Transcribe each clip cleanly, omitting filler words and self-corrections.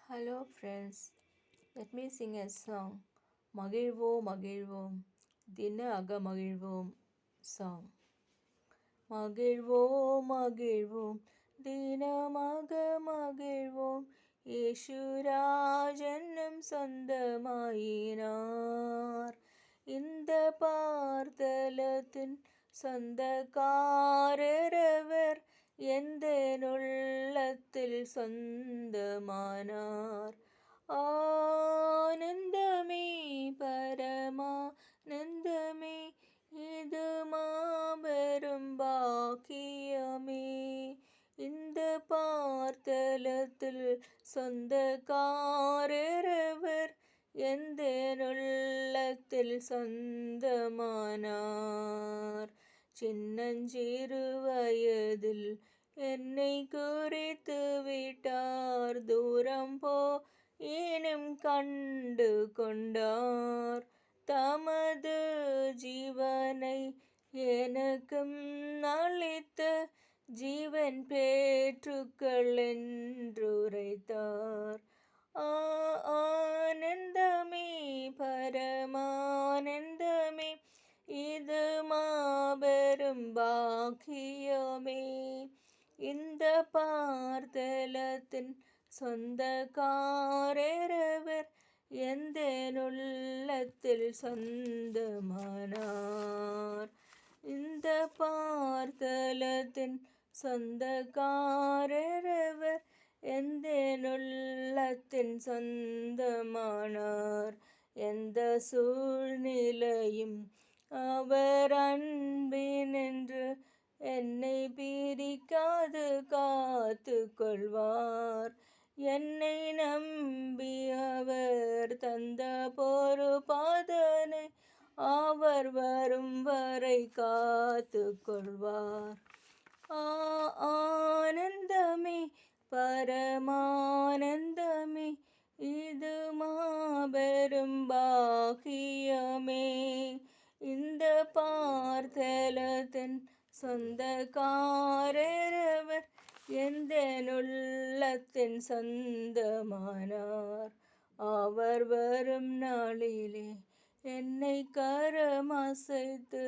Hello friends, let me sing a song. மகிழ்வோம் மகிழ்வோம் தின அகமகிழ்வோம் song. மகிழ்வோம் மகிழ்வோம் தினமாக மகிழ்வோம் இயேசுராஜன்னும் சொந்தமாயினார். இந்த பார்த்தலத்தின் சொந்தக்காரரவர் எந்த உள்ளத்தில் சொந்தமானார். ஆனந்தமே பரமானந்தமே இது மாபெரும் பாக்கியமே. இந்த பார்த்தலத்தில் சொந்தக்காரரவர் எந்த உள்ளத்தில் சொந்தமானார். சின்னஞ்சிறு வயதில் என்னை குறித்து விட்டார். தூரம் போயினும் கண்டு கொண்டார். தமது ஜீவனை எனக்கும் அளித்த ஜீவன் பேற்றுக்கள் என்றுரைத்தார். ஆனந்தமே பரமானந்தமே இது மாபெரும் பாக்கியமே. இந்த பார்த்தலத்தின் சொந்தக்காரரவர் எந்த உள்ளத்தில் சொந்தமானார். இந்த பார்த்தலத்தின் சொந்தக்காரரவர் எந்த உள்ளத்தின் சொந்தமானார். எந்த சூழ்நிலையும் அவர் அன்பினின்று என்னை பிரிக்காது காத்து கொள்வார். என்னை நம்பி அவர் தந்த பொறுப்பாதனை அவர் வரும் வரை காத்து கொள்வார். ஆனந்தமே பரமானந்தமே இது மாபெரும் பாக்கியமே. இந்த பார்த்தலத்தின் சொந்தக்காரரவர் எந்த உள்ளத்தின் சொந்தமானார். அவர் வரும் நாளிலே என்னை கரமசைத்து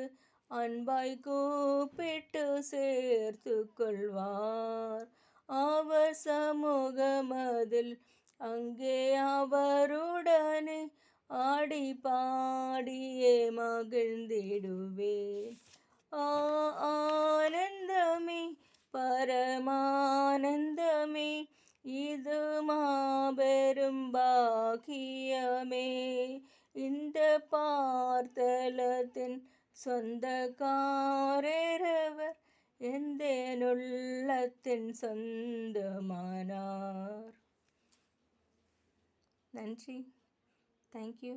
அன்பாய் கூப்பிட்டு சேர்த்து கொள்வார். அவர் சமூகமதில் அங்கே அவருடனே ஆடி பாடியே மகிழ்ந்திடுவேன். ஆனந்தமே பரமானந்தமே இது மாபெரும் பாக்கியமே. இந்த பார்த்தலத்தின் சொந்தக்காரரவர் எந்த உள்ளத்தின் சொந்தமானார். நன்றி. தேங்க்யூ.